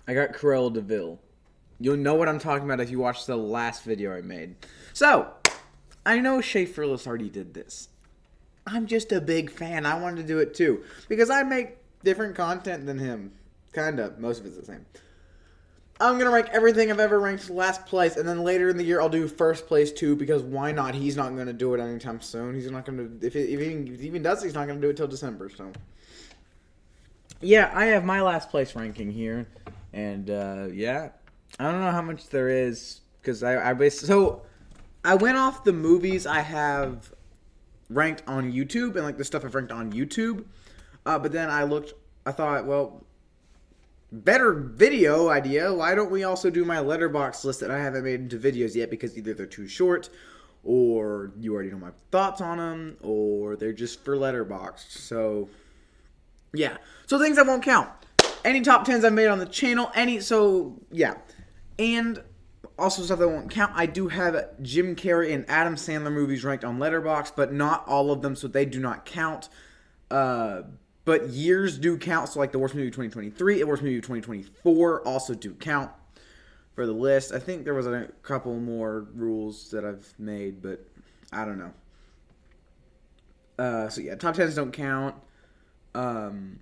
I got Cruella de Vil. You'll know what I'm talking about if you watch the last video I made. So, I know Schaeferless already did this. I'm just a big fan. I wanted to do it too. Because I make different content than him. Kinda. Most of it's the same. I'm going to rank everything I've ever ranked last place, and then later in the year I'll do first place too, because why not? He's not going to do it anytime soon. He's not going to, if he even does it, he's not going to do it till December, so. Yeah, I have my last place ranking here, and yeah, I don't know how much there is, because I went off the movies I have ranked on YouTube, and like the stuff I've ranked on YouTube, but then I thought, well, better video idea. Why don't we also do my Letterboxd list that I haven't made into videos yet, because either they're too short, or you already know my thoughts on them, or they're just for Letterboxd. So, yeah. So things that won't count. Any top 10s I've made on the channel. Yeah. And also stuff that won't count. I do have Jim Carrey and Adam Sandler movies ranked on Letterboxd, but not all of them, so they do not count. But years do count, so like the worst movie of 2023 and worst movie of 2024 also do count for the list. I think there was a couple more rules that I've made, but I don't know. So yeah, top 10s don't count. And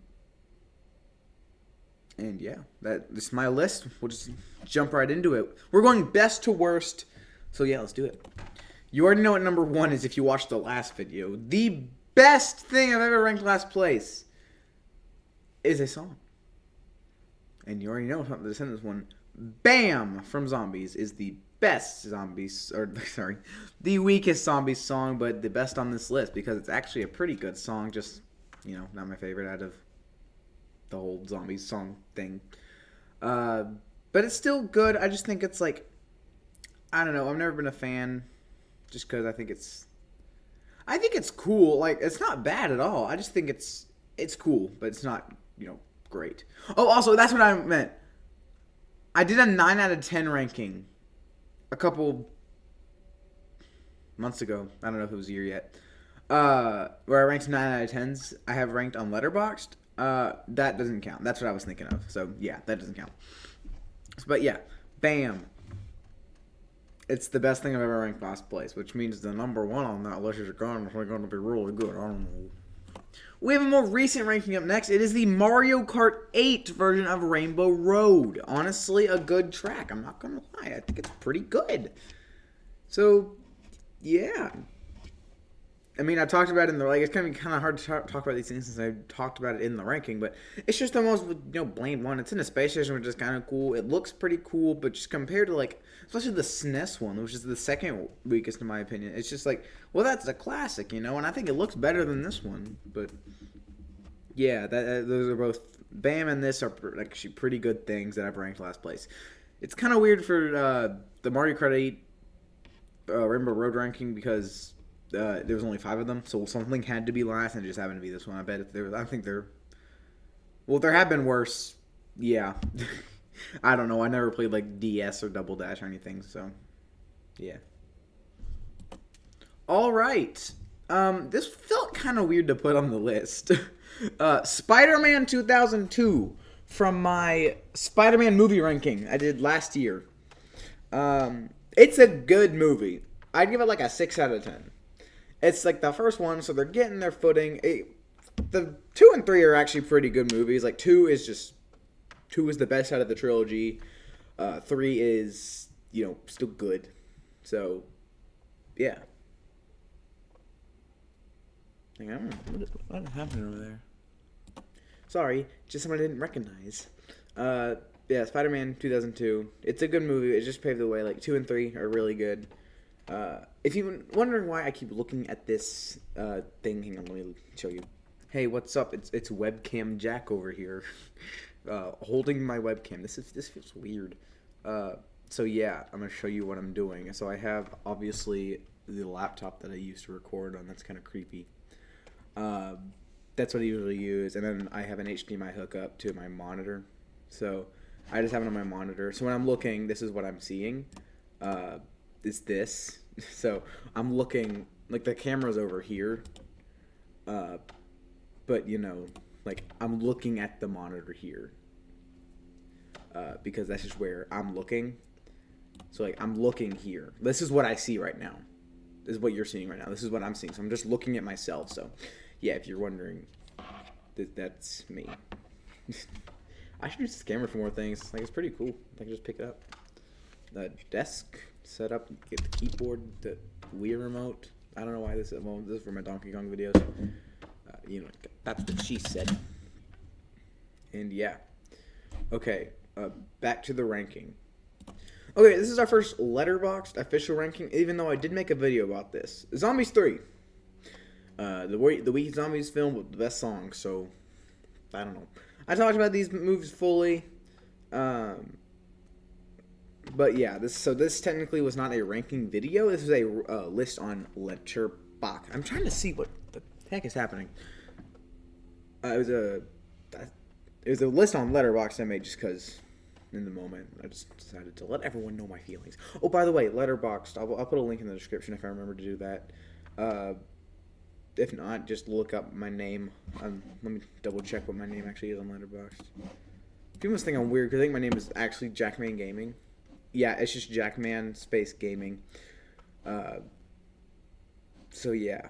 yeah, that's my list. We'll just jump right into it. We're going best to worst, so yeah, let's do it. You already know what number 1 is if you watched the last video. The best thing I've ever ranked last place is a song. And you already know the Descendants one. Bam! From Zombies is the best the weakest Zombies song, but the best on this list, because it's actually a pretty good song, just, not my favorite out of the whole Zombies song thing. But it's still good. I just think it's like, I don't know, I've never been a fan, just because I think it's cool. Like, it's not bad at all. I just think it's cool, but it's not, great. Oh, also, that's what I meant. I did a 9 out of 10 ranking a couple months ago. I don't know if it was a year yet. Where I ranked 9 out of 10s. I have ranked on Letterboxd. That doesn't count. That's what I was thinking of. So, yeah, that doesn't count. But, yeah. Bam. It's the best thing I've ever ranked last place, which means the number 1 on that list is going to be really good. I don't know. We have a more recent ranking up next. It is the Mario Kart 8 version of Rainbow Road. Honestly, a good track. I'm not going to lie. I think it's pretty good. So, yeah. I mean, I talked about it in the, it's kind of hard to talk about these things since I talked about it in the ranking, but it's just the most, bland one. It's in a space station, which is kind of cool. It looks pretty cool, but just compared to, especially the SNES one, which is the second weakest in my opinion, it's just well, that's a classic, and I think it looks better than this one, but yeah, those are both, Bam and this are actually pretty good things that I've ranked last place. It's kind of weird for the Mario Kart 8 Rainbow Road ranking, because there was only 5 of them, so something had to be last, and it just happened to be this one. I bet there have been worse. Yeah. I don't know. I never played DS or Double Dash or anything, so yeah. All right. This felt kind of weird to put on the list. Spider-Man 2002 from my Spider-Man movie ranking I did last year. It's a good movie. I'd give it a 6 out of 10. It's the first one, so they're getting their footing. The 2 and 3 are actually pretty good movies. 2 is the best out of the trilogy. 3 is, still good. So, yeah. I don't know. What happened over there? Sorry, just someone I didn't recognize. Yeah, Spider-Man 2002. It's a good movie. It just paved the way. 2 and 3 are really good. If you're wondering why I keep looking at this thing, hang on, let me show you. Hey, what's up? It's webcam Jack over here, holding my webcam. This feels weird. So yeah, I'm gonna show you what I'm doing. So I have obviously the laptop that I used to record on. That's kind of creepy. That's what I usually use, and then I have an HDMI hookup to my monitor. So I just have it on my monitor. So when I'm looking, this is what I'm seeing. Is this. So I'm looking, the camera's over here, but I'm looking at the monitor here. because that's just where I'm looking. So, like, I'm looking here. This is what I see right now. This is what you're seeing right now. This is what I'm seeing. So I'm just looking at myself. So, yeah, if you're wondering, that's me. I should use this camera for more things. Like, it's pretty cool. I can just pick it up. The desk set up, get the keyboard, the Wii remote. I don't know why this is. Well, this is for my Donkey Kong videos. That's what she said. And yeah. Okay, back to the ranking. Okay, this is our first Letterboxd official ranking, even though I did make a video about this. Zombies 3. The Wii Zombies film with the best song, so I don't know. I talked about these movies fully. But yeah, this technically was not a ranking video. This was a list on Letterboxd. I'm trying to see what the heck is happening. It was a list on Letterboxd I made just because in the moment I just decided to let everyone know my feelings. Oh, by the way, Letterboxd. I'll put a link in the description if I remember to do that. If not, just look up my name. Let me double check what my name actually is on Letterboxd. People must think I'm weird because I think my name is actually Jackman Gaming. Yeah, it's just Jackman space Gaming. So yeah.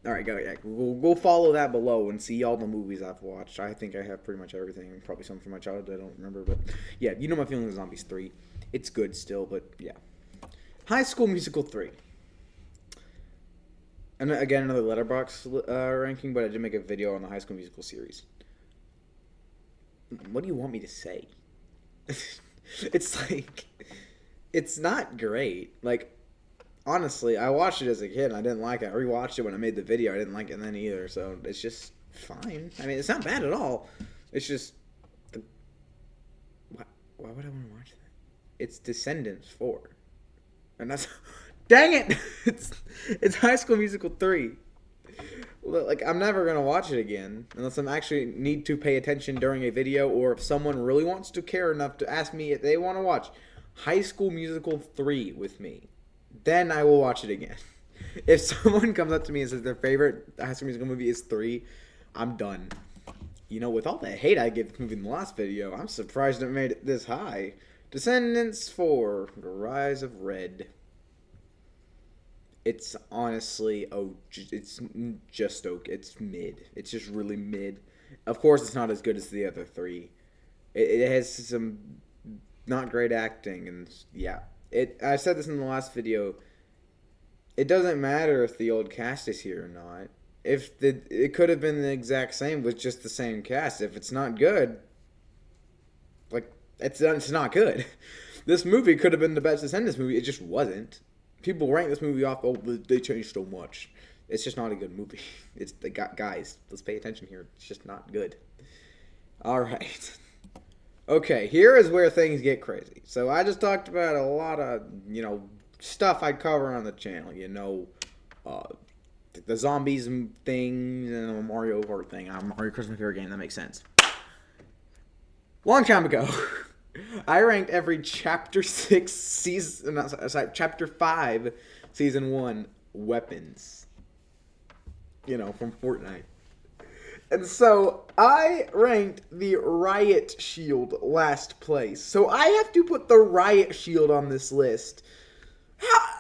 All right, go. Yeah, we'll follow that below and see all the movies I've watched. I think I have pretty much everything. Probably some from my childhood I don't remember, but yeah, you know my feelings on Zombies 3. It's good still, but yeah. High School Musical 3. And again, another Letterboxd ranking, but I did make a video on the High School Musical series. What do you want me to say? It's like, it's not great. Like, honestly, I watched it as a kid and I didn't like it. I rewatched it when I made the video. I didn't like it then either, so it's just fine. I mean, it's not bad at all. It's just, why would I want to watch that? It's Descendants 4. And that's, dang it! It's High School Musical 3. Like, I'm never going to watch it again unless I'm actually need to pay attention during a video, or if someone really wants to care enough to ask me if they want to watch High School Musical 3 with me. Then I will watch it again. If someone comes up to me and says their favorite High School Musical movie is 3, I'm done. You know, with all the hate I gave this movie in the last video, I'm surprised it made it this high. Descendants 4, The Rise of Red. It's honestly, it's just okay. It's mid. It's just really mid. Of course, it's not as good as the other 3. It has some not great acting, and yeah. I said this in the last video. It doesn't matter if the old cast is here or not. It could have been the exact same with just the same cast. If it's not good, like it's not good. This movie could have been the best Descendants movie. It just wasn't. People rank this movie off. Oh, they changed so much. It's just not a good movie. It's the guys. Let's pay attention here. It's just not good. All right. Okay, here is where things get crazy. So I just talked about a lot of, stuff I cover on the channel. The zombies thing and the Mario Kart thing. Mario Kart's my favorite game. That makes sense. Long time ago, I ranked every Chapter 6 season, Chapter 5 Season 1 weapons. From Fortnite. And so, I ranked the Riot Shield last place. So, I have to put the Riot Shield on this list.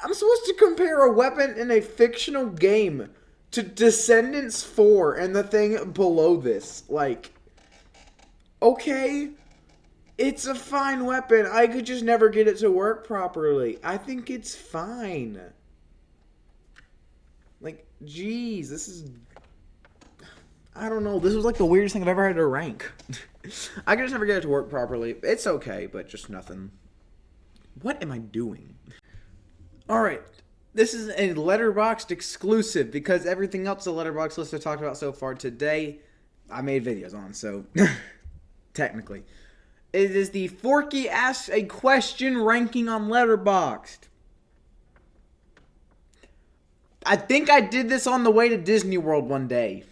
I'm supposed to compare a weapon in a fictional game to Descendants 4 and the thing below this. Like, okay, it's a fine weapon. I could just never get it to work properly. I think it's fine. Like, geez, this is... I don't know. This was like the weirdest thing I've ever had to rank. I could just never get it to work properly. It's okay, but just nothing. What am I doing? Alright. This is a Letterboxd exclusive because everything else the Letterboxd list I talked about so far today, I made videos on, so technically. It is the Forky Asks a Question ranking on Letterboxd. I think I did this on the way to Disney World one day.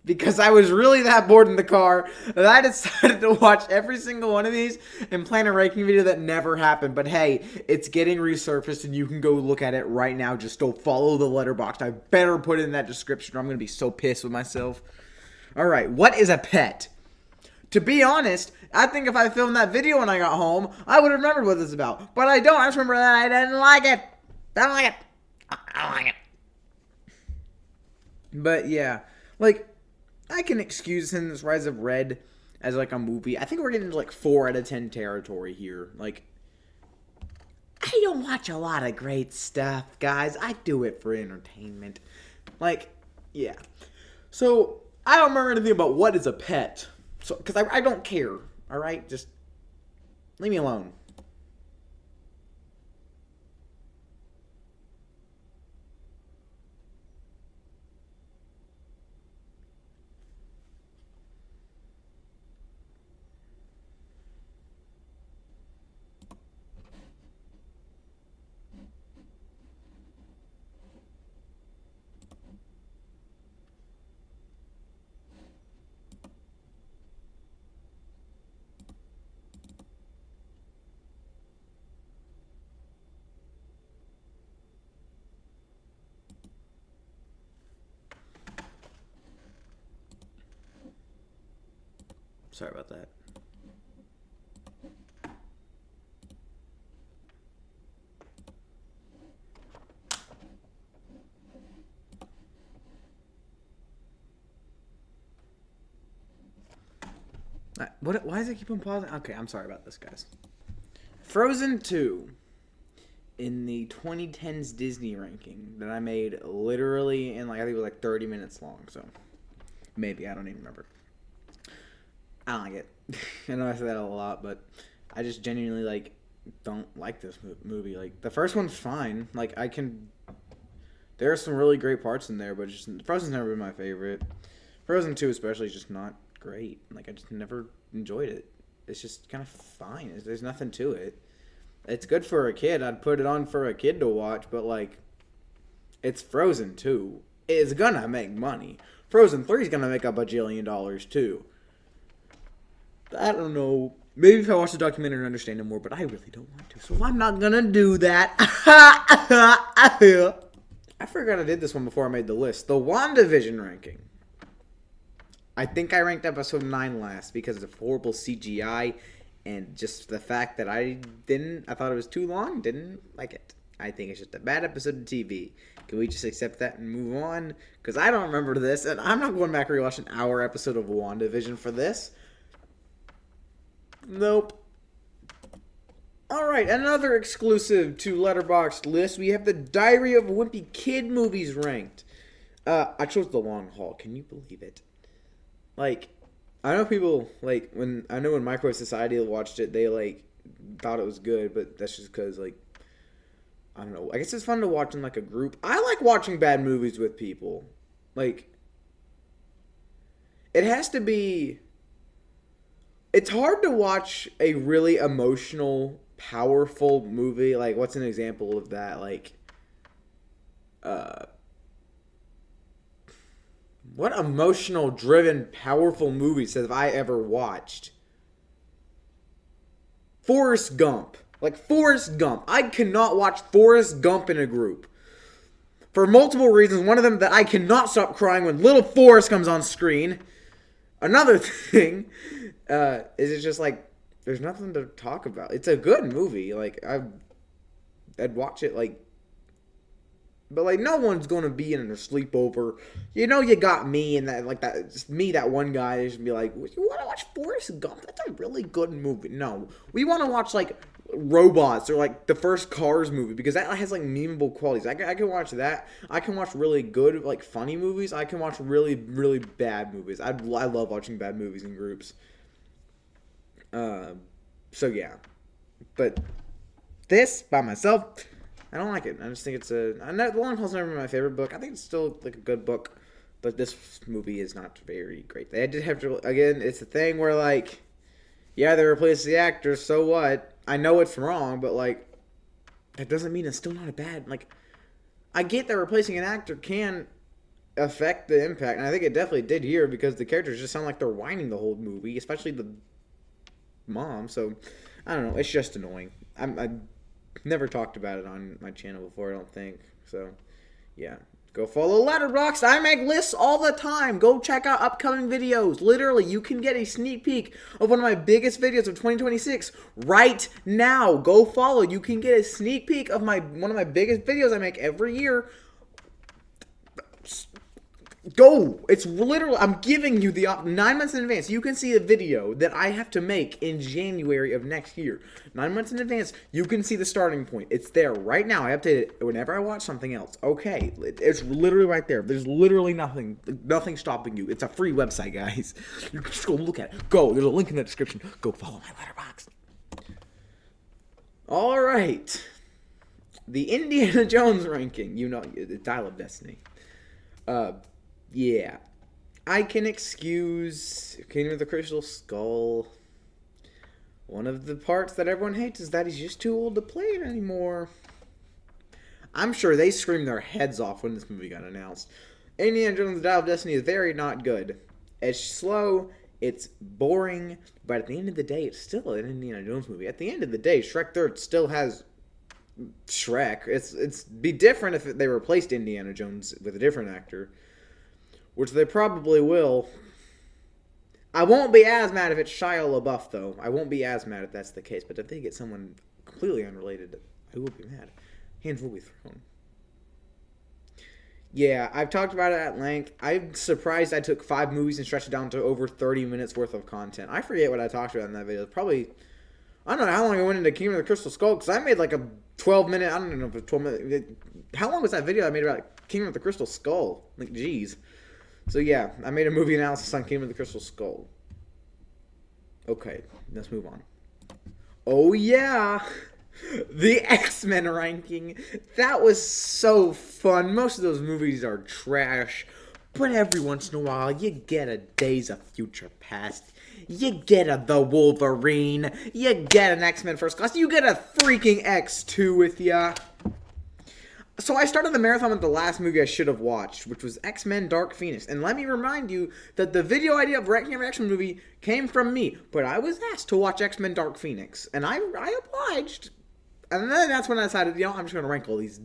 Because I was really that bored in the car that I decided to watch every single one of these and plan a ranking video that never happened. But hey, it's getting resurfaced and you can go look at it right now. Just go follow the Letterboxd. I better put it in that description or I'm going to be so pissed with myself. Alright, what is a pet? To be honest, I think if I filmed that video when I got home, I would have remembered what this is about. But I don't. I just remember that I didn't like it. I don't like it. I don't like it. But yeah, like, I can excuse Sin's Rise of Red as like a movie. I think we're getting into like 4 out of 10 territory here. Like, I don't watch a lot of great stuff, guys. I do it for entertainment. Like, yeah. So, I don't remember anything about what is a pet. So, because I don't care. Alright? Just leave me alone. Sorry about that. Why does it keep on pausing? Okay, I'm sorry about this, guys. Frozen 2 in the 2010s Disney ranking that I made literally in like, I think it was like 30 minutes long, so maybe, I don't even remember. I don't like it. I know I say that a lot, but I just genuinely like don't like this movie. Like, the first one's fine. Like, there are some really great parts in there, but just Frozen's never been my favorite. Frozen 2 especially is just not great. Like, I just never enjoyed it. It's just kind of fine. There's nothing to it. It's good for a kid. I'd put it on for a kid to watch, but like, it's Frozen 2. It's gonna make money. Frozen 3 is gonna make a bajillion dollars too. I don't know. Maybe if I watch the documentary and understand it more, but I really don't want to, so I'm not gonna do that. I forgot I did this one before I made the list. The WandaVision ranking. I think I ranked episode 9 last because of horrible CGI and just the fact that I thought it was too long, didn't like it. I think it's just a bad episode of TV. Can we just accept that and move on? Because I don't remember this, and I'm not going back and rewatch an hour episode of WandaVision for this. Nope. Alright, another exclusive to Letterboxd list. We have the Diary of a Wimpy Kid movies ranked. I chose The Long Haul. Can you believe it? Like, I know people, like, when Microwave Society watched it, they, like, thought it was good, but that's just because, like, I don't know. I guess it's fun to watch in, like, a group. I like watching bad movies with people. Like, it has to be... It's hard to watch a really emotional, powerful movie. Like, what's an example of that? Like, what emotional, driven, powerful movies have I ever watched? Forrest Gump. Like, Forrest Gump. I cannot watch Forrest Gump in a group. For multiple reasons. One of them, that I cannot stop crying when little Forrest comes on screen. Another thing is it's just like, there's nothing to talk about. It's a good movie. Like, I'd watch it, like, but, like, no one's going to be in a sleepover. You know, you got me and that, like, that, just me, that one guy, just be like, you want to watch Forrest Gump? That's a really good movie. No. We want to watch, like, Robots or, like, the first Cars movie, because that has, like, memeable qualities. I can watch that. I can watch really good, like, funny movies. I can watch really, really bad movies. I love watching bad movies in groups. So, yeah. But this, by myself... I don't like it. I just think it's The Long Haul's never been my favorite book. I think it's still, like, a good book, but this movie is not very great. They did have to, again, it's a thing where, like, yeah, they replaced the actors, so what? I know it's wrong, but, like, that doesn't mean it's still not a bad, like, I get that replacing an actor can affect the impact, and I think it definitely did here, because the characters just sound like they're whining the whole movie, especially the mom, so, I don't know, it's just annoying. I never talked about it on my channel before, I don't think. So, yeah. Go follow Letterboxd. I make lists all the time. Go check out upcoming videos. Literally, you can get a sneak peek of one of my biggest videos of 2026 right now. Go follow. You can get a sneak peek of one of my biggest videos I make every year. Go! It's literally, I'm giving you the 9 months in advance. You can see a video that I have to make in January of next year. 9 months in advance, you can see the starting point. It's there right now. I update it whenever I watch something else. Okay, it's literally right there. There's literally nothing stopping you. It's a free website, guys. You can just go look at it. Go, there's a link in the description. Go follow my Letterboxd. All right. The Indiana Jones ranking. You know, the Dial of Destiny. Yeah, I can excuse Kingdom of the Crystal Skull. One of the parts that everyone hates is that he's just too old to play it anymore. I'm sure they screamed their heads off when this movie got announced. Indiana Jones: The Dial of Destiny is very not good. It's slow, it's boring, but at the end of the day, it's still an Indiana Jones movie. At the end of the day, Shrek 3rd still has Shrek. It's be different if they replaced Indiana Jones with a different actor. Which they probably will. I won't be as mad if it's Shia LaBeouf, though. I won't be as mad if that's the case. But if they get someone completely unrelated, I will be mad. Hands will be thrown. Yeah, I've talked about it at length. I'm surprised I took 5 movies and stretched it down to over 30 minutes worth of content. I forget what I talked about in that video. Probably, I don't know how long I went into Kingdom of the Crystal Skull, because I made like a 12-minute, I don't know if it's 12 minute. How long was that video I made about Kingdom of the Crystal Skull? Like, jeez. So yeah, I made a movie analysis on Kingdom of the Crystal Skull. Okay, let's move on. Oh yeah! The X-Men ranking. That was so fun. Most of those movies are trash. But every once in a while, you get a Days of Future Past. You get a The Wolverine. You get an X-Men First Class. You get a freaking X2 with ya. So I started the marathon with the last movie I should have watched, which was X-Men Dark Phoenix. And let me remind you that the video idea of ranking every X-Men movie came from me. But I was asked to watch X-Men Dark Phoenix. And I obliged. And then that's when I decided, I'm just going to rank all these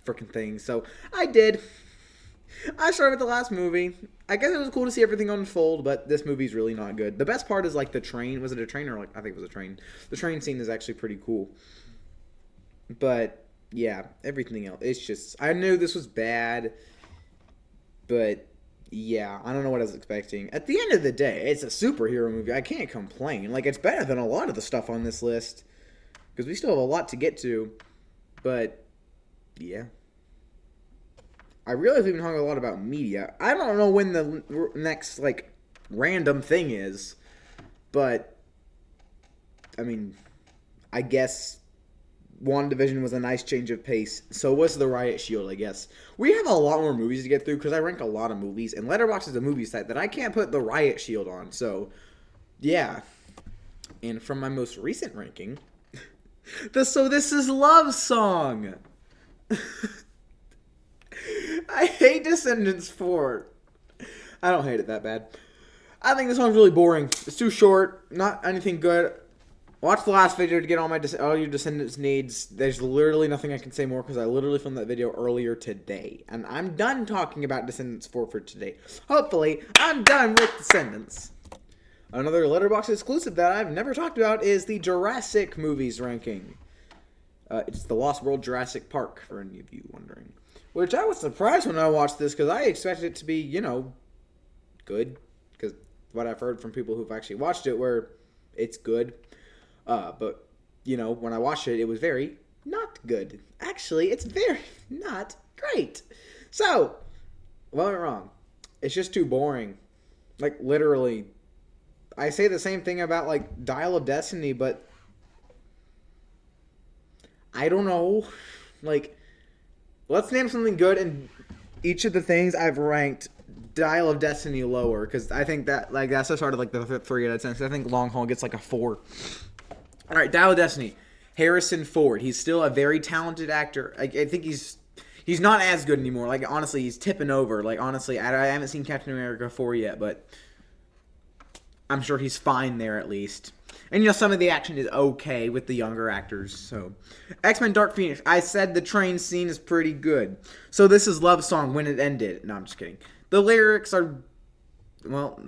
freaking things. So I did. I started with the last movie. I guess it was cool to see everything unfold, but this movie's really not good. The best part is, like, the train. Was it a train or, I think it was a train. The train scene is actually pretty cool. But yeah, everything else. It's just, I knew this was bad, but yeah, I don't know what I was expecting. At the end of the day, it's a superhero movie. I can't complain. Like, it's better than a lot of the stuff on this list, because we still have a lot to get to, but yeah. I realize we've been talking a lot about media. I don't know when the next, like, random thing is, but, I mean, I guess WandaVision was a nice change of pace. So was The Riot Shield, I guess. We have a lot more movies to get through because I rank a lot of movies. And Letterboxd is a movie site that I can't put The Riot Shield on. So, yeah. And from my most recent ranking, the So This Is Love song. I hate Descendants 4. I don't hate it that bad. I think the song's really boring. It's too short. Not anything good. Watch the last video to get all your Descendants needs. There's literally nothing I can say more because I literally filmed that video earlier today. And I'm done talking about Descendants 4 for today. Hopefully, I'm done with Descendants. Another Letterboxd exclusive that I've never talked about is the Jurassic movies ranking. It's the Lost World Jurassic Park, for any of you wondering. Which I was surprised when I watched this because I expected it to be, good. Because what I've heard from people who've actually watched it, where it's good. But, when I watched it, it was very not good. Actually, it's very not great. So, what went wrong? It's just too boring. Like, literally. I say the same thing about, like, Dial of Destiny, but I don't know. Like, let's name something good, and each of the things I've ranked Dial of Destiny lower, because I think that, like, that's the start of, like, the 3 out of 10. So I think Long Haul gets, like, a 4. All right, Dial of Destiny. Harrison Ford. He's still a very talented actor. I think he's not as good anymore. Like, honestly, he's tipping over. Like, honestly, I haven't seen Captain America 4 yet, but I'm sure he's fine there at least. And, you know, some of the action is okay with the younger actors. So, X-Men Dark Phoenix. I said the train scene is pretty good. So, this is Love Song When It Ended. No, I'm just kidding. The lyrics are, well,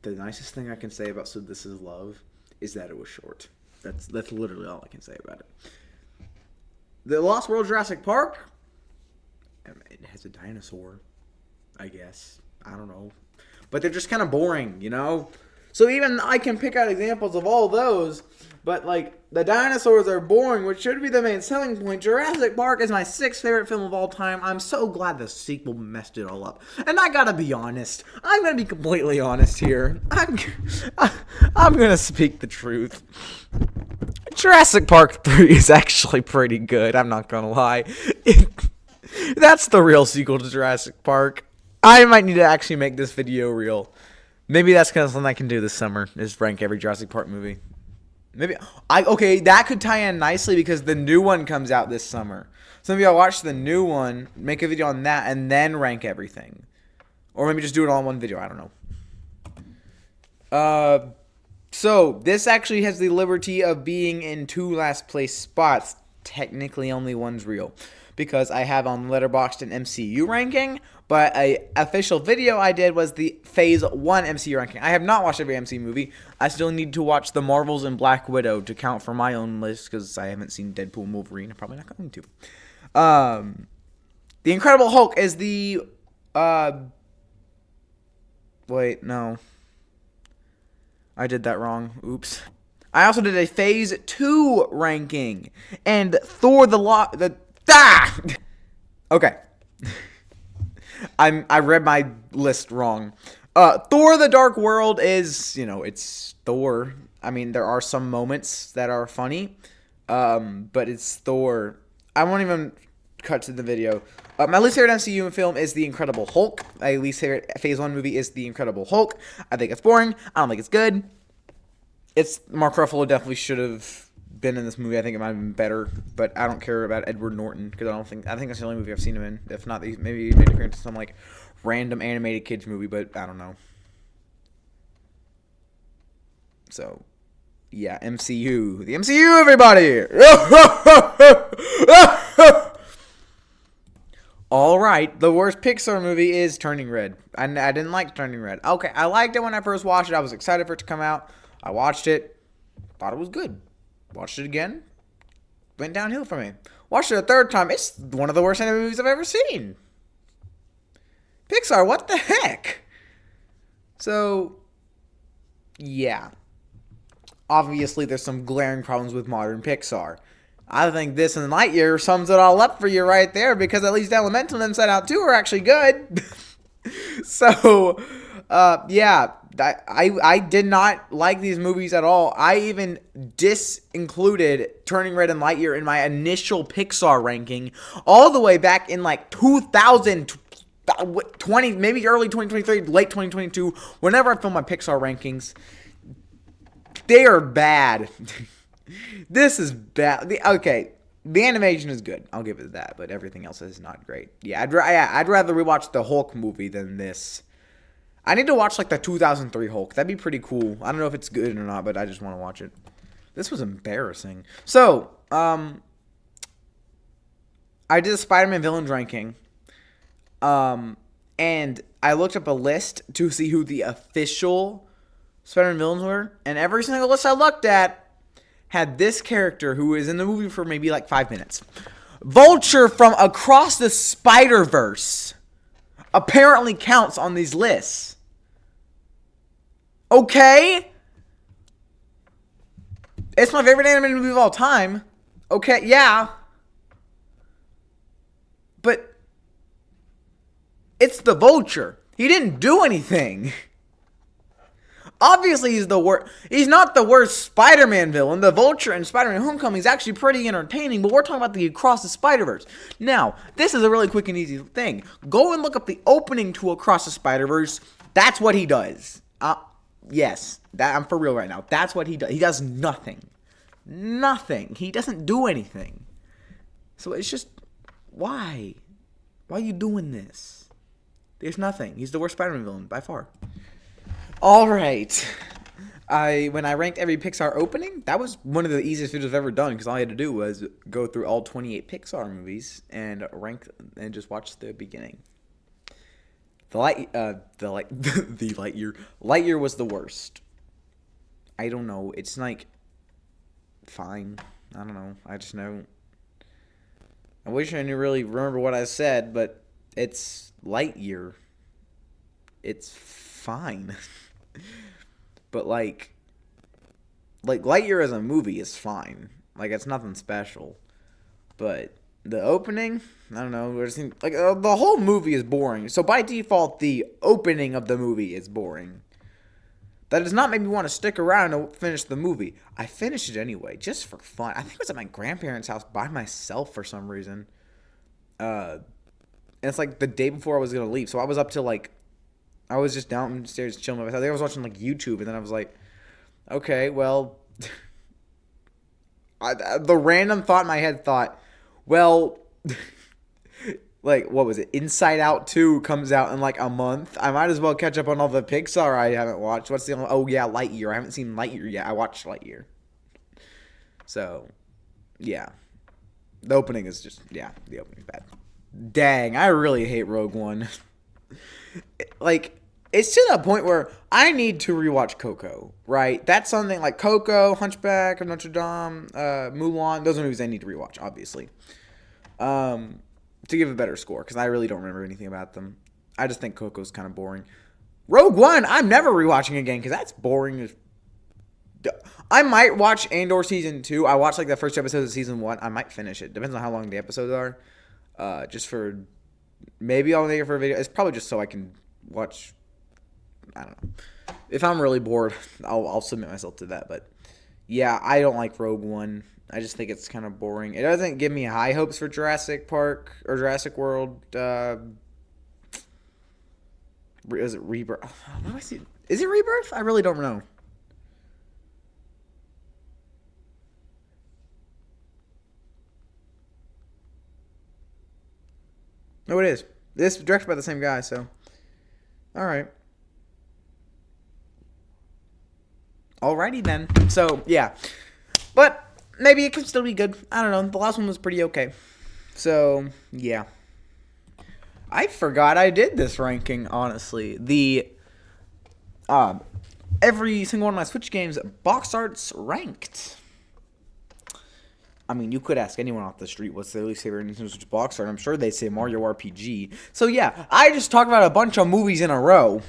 the nicest thing I can say about So This Is Love is that it was short. That's literally all I can say about it. The Lost World Jurassic Park, it has a dinosaur, I guess. I don't know. But they're just kind of boring, you know? So even I can pick out examples of all those, but, like, the dinosaurs are boring, which should be the main selling point. Jurassic Park is my 6th favorite film of all time. I'm so glad the sequel messed it all up. And I gotta be honest. I'm gonna be completely honest here. I'm gonna speak the truth. Jurassic Park 3 is actually pretty good. I'm not gonna lie. That's the real sequel to Jurassic Park. I might need to actually make this video real. Maybe that's kind of something I can do this summer, is rank every Jurassic Park movie. Okay, that could tie in nicely because the new one comes out this summer. So maybe I'll watch the new one, make a video on that, and then rank everything. Or maybe just do it all in one video. I don't know. So this actually has the liberty of being in 2 last place spots. Technically, only one's real. Because I have on Letterboxd an MCU ranking, but an official video I did was the Phase 1 MCU ranking. I have not watched every MCU movie. I still need to watch The Marvels and Black Widow to count for my own list, because I haven't seen Deadpool and Wolverine. I'm probably not going to. The Incredible Hulk is the... Wait, no. I did that wrong. Oops. I also did a Phase 2 ranking. And Thor Okay. I read my list wrong. Thor the Dark World is, you know, it's Thor. I mean, there are some moments that are funny. But it's Thor. I won't even cut to the video. My least favorite MCU film is The Incredible Hulk. My least favorite Phase 1 movie is The Incredible Hulk. I think it's boring. I don't think it's good. Mark Ruffalo definitely should have been in this movie. I think it might have been better, but I don't care about Edward Norton because I think that's the only movie I've seen him in. If not, maybe he made an appearance in some like random animated kids movie, but I don't know. So, yeah, MCU. The MCU, everybody! Alright, the worst Pixar movie is Turning Red. I didn't like Turning Red. Okay, I liked it when I first watched it. I was excited for it to come out. I watched it. Thought it was good. Watched it again. Went downhill for me. Watched it a third time. It's one of the worst animated movies I've ever seen. Pixar, what the heck? So, yeah. Obviously, there's some glaring problems with modern Pixar. I think this and Lightyear sums it all up for you right there, because at least Elemental and Inside Out 2 are actually good. So, yeah. I did not like these movies at all. I even disincluded Turning Red and Lightyear in my initial Pixar ranking all the way back in like 2020, maybe early 2023, late 2022, whenever I film my Pixar rankings. They are bad. This is bad. Okay, the animation is good. I'll give it that, but everything else is not great. Yeah, I'd rather rewatch the Hulk movie than this. I need to watch, like, the 2003 Hulk. That'd be pretty cool. I don't know if it's good or not, but I just want to watch it. This was embarrassing. So, I did a Spider-Man villains ranking. And I looked up a list to see who the official Spider-Man villains were. And every single list I looked at had this character who was in the movie for maybe, like, 5 minutes. Vulture from Across the Spider-Verse apparently counts on these lists. Okay? It's my favorite animated movie of all time. Okay, yeah. But it's the Vulture. He didn't do anything. Obviously, he's the worst. He's not the worst Spider-Man villain. The Vulture in Spider-Man Homecoming is actually pretty entertaining, but we're talking about the Across the Spider-Verse. Now, this is a really quick and easy thing. Go and look up the opening to Across the Spider-Verse. That's what he does. Yes, I'm for real right now. That's what he does. He does nothing. Nothing. He doesn't do anything. So it's just, why? Why are you doing this? There's nothing. He's the worst Spider-Man villain by far. All right. When I ranked every Pixar opening, that was one of the easiest videos I've ever done because all I had to do was go through all 28 Pixar movies and rank and just watch the beginning. Lightyear was the worst. I don't know. It's like fine. I don't know. I just know. I wish I knew really remember what I said, but it's Lightyear. It's fine. But like Lightyear as a movie is fine. Like it's nothing special. But the opening, I don't know. The whole movie is boring. So by default, the opening of the movie is boring. That does not make me want to stick around to finish the movie. I finished it anyway, just for fun. I think it was at my grandparents' house by myself for some reason. And it's like the day before I was gonna leave, so I was up till like. I was just downstairs chilling. I think I was watching like YouTube, and then I was like, okay, well, the random thought in my head thought, well, like, what was it? Inside Out 2 comes out in like a month. I might as well catch up on all the Pixar I haven't watched. What's the only, oh yeah, Lightyear. I haven't seen Lightyear yet. I watched Lightyear. So, yeah. The opening is just, the opening's bad. Dang, I really hate Rogue One. Like, it's to the point where I need to rewatch Coco, right? That's something like Coco, Hunchback of Notre Dame, Mulan. Those are movies I need to rewatch, obviously, to give a better score, because I really don't remember anything about them. I just think Coco's kind of boring. Rogue One, I'm never rewatching again, because that's boring. I might watch Andor Season 2. I watched like the first episode of Season 1. I might finish it. Depends on how long the episodes are. Just for... Maybe I'll make it for a video. It's probably just so I can watch. I don't know. If I'm really bored, I'll submit myself to that. But yeah, I don't like Rogue One. I just think it's kind of boring. It doesn't give me high hopes for Jurassic Park or Jurassic World. Is it Rebirth? What do I see? Is it Rebirth? I really don't know. No, it is. This is directed by the same guy, so. Alright. Alrighty then. So, yeah. But maybe it could still be good. I don't know. The last one was pretty okay. So, yeah. I forgot I did this ranking, honestly. Every single one of my Switch games, box art's ranked. I mean, you could ask anyone off the street what's their least favorite Nintendo Switch box art. I'm sure they'd say Mario RPG. So yeah, I just talked about a bunch of movies in a row.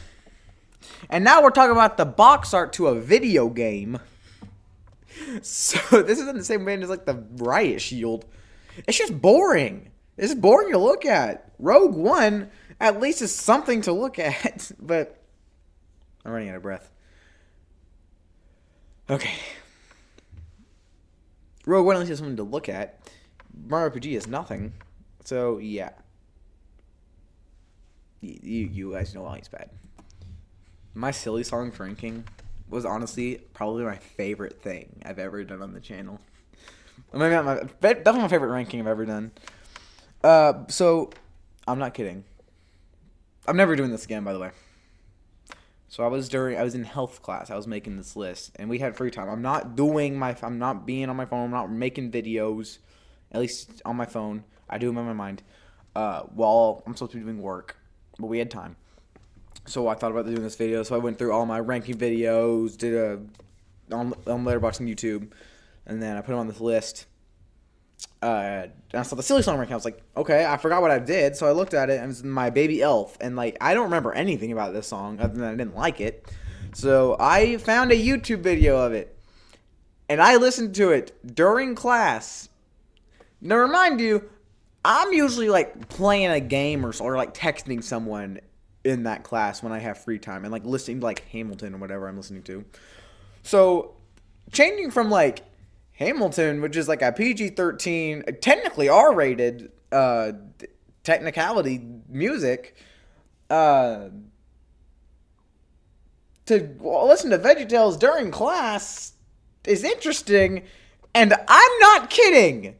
And now we're talking about the box art to a video game. So this isn't the same vein as like the Riot Shield. It's just boring. It's boring to look at. Rogue One at least is something to look at. But I'm running out of breath. Okay. Rogue One at least has something to look at. Mario RPG is nothing. So, yeah. You guys know why he's bad. My silly songs ranking was honestly probably my favorite thing I've ever done on the channel. Definitely my favorite ranking I've ever done. So, I'm not kidding. I'm never doing this again, by the way. So I was in health class. I was making this list, and we had free time. I'm not being on my phone. I'm not making videos, at least on my phone. I do them in my mind. While I'm supposed to be doing work, but we had time. So I thought about doing this video. So I went through all my ranking videos, did on Letterboxd and YouTube, and then I put them on this list. And I saw the silly song ranking. I was like, okay, I forgot what I did. So I looked at it, and it was My Baby Elf. And, like, I don't remember anything about this song other than I didn't like it. So I found a YouTube video of it. And I listened to it during class. Now, remind you, I'm usually, like, playing a game or like, texting someone in that class when I have free time. And, like, listening to, like, Hamilton or whatever I'm listening to. So, changing from, like, Hamilton, which is like a PG-13, technically R-rated, technicality music, to listen to VeggieTales during class is interesting, and I'm not kidding.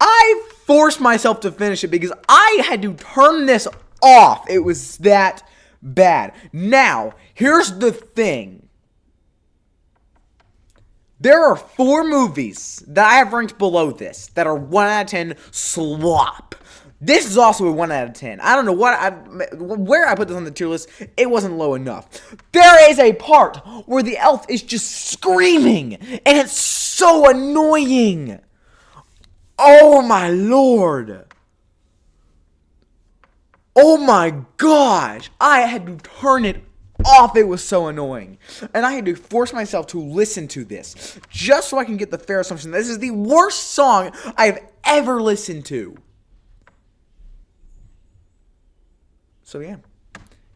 I forced myself to finish it because I had to turn this off. It was that bad. Now, here's the thing. There are 4 movies that I have ranked below this that are 1 out of 10 slop. This is also a 1 out of 10. I don't know where I put this on the tier list. It wasn't low enough. There is a part where the elf is just screaming, and it's so annoying. Oh my lord. Oh my gosh. I had to turn it off. It was so annoying. And I had to force myself to listen to this just so I can get the fair assumption. This is the worst song I've ever listened to. So yeah,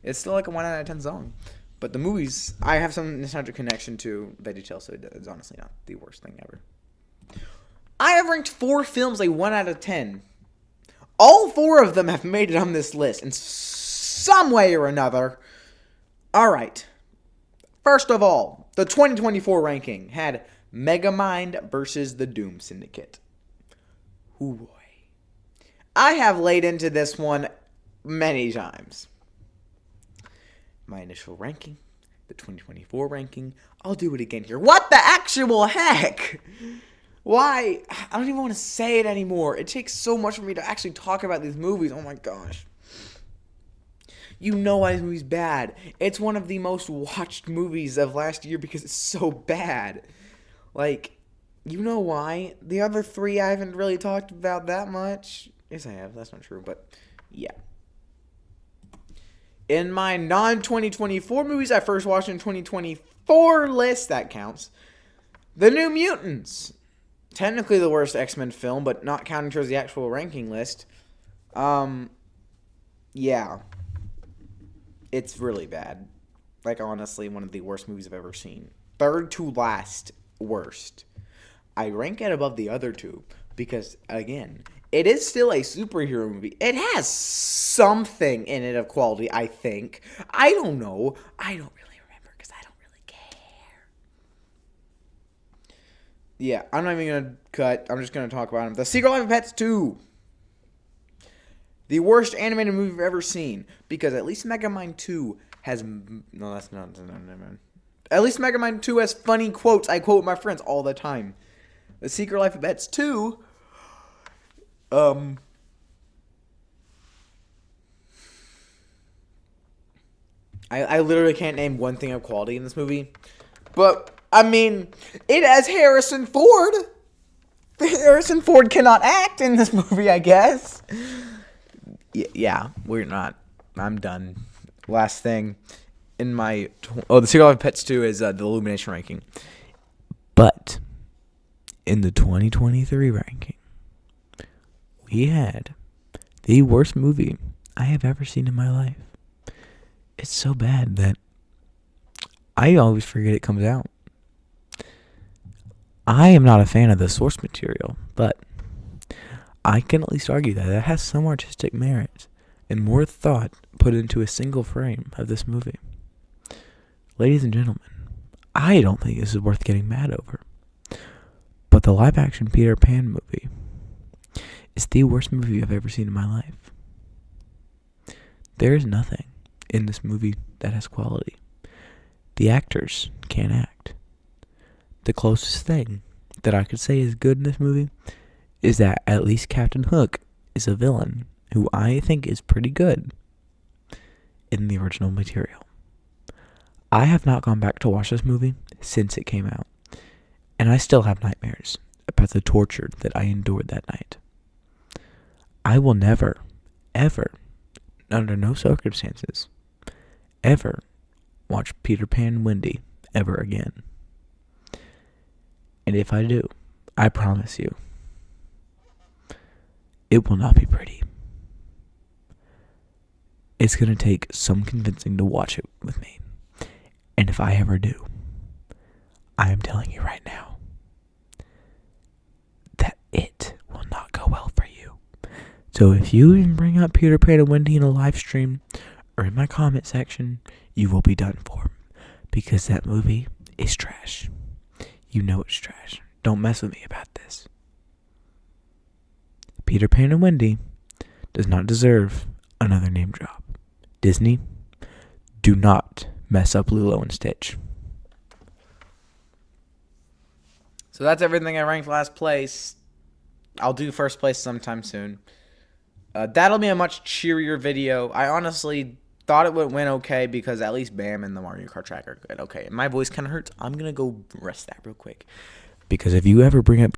it's still like a 1 out of 10 song. But the movies, I have some nostalgic connection to VeggieTales, so it's honestly not the worst thing ever. I have ranked 4 films a 1 out of 10. All 4 of them have made it on this list in some way or another. Alright. First of all, the 2024 ranking had Megamind versus the Doom Syndicate. Ooh boy. I have laid into this one many times. My initial ranking, the 2024 ranking, I'll do it again here. What the actual heck? Why? I don't even want to say it anymore. It takes so much for me to actually talk about these movies. Oh my gosh. You know why this movie's bad. It's one of the most watched movies of last year because it's so bad. Like, you know why? The other 3 I haven't really talked about that much. Yes, I have. That's not true, but yeah. In my non-2024 movies I first watched in 2024 list, that counts. The New Mutants. Technically the worst X-Men film, but not counting towards the actual ranking list. Yeah. It's really bad. Like, honestly, one of the worst movies I've ever seen. Third to last worst. I rank it above the other 2 because, again, it is still a superhero movie. It has something in it of quality, I think. I don't know. I don't really remember because I don't really care. Yeah, I'm not even going to cut. I'm just going to talk about them. The Secret Life of Pets 2. The worst animated movie I've ever seen. Because at least Megamind 2 has... No, that's not... No. At least Megamind 2 has funny quotes. I quote my friends all the time. The Secret Life of Pets 2... I literally can't name one thing of quality in this movie. But, I mean, it has Harrison Ford. Harrison Ford cannot act in this movie, I guess. Yeah, we're not. I'm done. Last thing. In my... the Secret Life of Pets 2 is the Illumination ranking. But, in the 2023 ranking, we had the worst movie I have ever seen in my life. It's so bad that I always forget it comes out. I am not a fan of the source material, but I can at least argue that it has some artistic merit and more thought put into a single frame of this movie. Ladies and gentlemen, I don't think this is worth getting mad over, but the live-action Peter Pan movie is the worst movie I've ever seen in my life. There is nothing in this movie that has quality. The actors can't act. The closest thing that I could say is good in this movie is that at least Captain Hook is a villain who I think is pretty good in the original material. I have not gone back to watch this movie since it came out, and I still have nightmares about the torture that I endured that night. I will never, ever, under no circumstances, ever watch Peter Pan and Wendy ever again. And if I do, I promise you, it will not be pretty. It's going to take some convincing to watch it with me. And if I ever do, I am telling you right now that it will not go well for you. So if you even bring up Peter Pan and Wendy in a live stream or in my comment section, you will be done for. Because that movie is trash. You know it's trash. Don't mess with me about this. Peter Pan and Wendy does not deserve Another name drop. Disney, do not mess up Lilo and Stitch. So that's everything I ranked last place. I'll do first place sometime soon. That'll be a much cheerier video. I honestly thought it went okay because at least Bam and the Mario Kart track are good. Okay, my voice kind of hurts. I'm going to go rest that real quick. Because if you ever bring up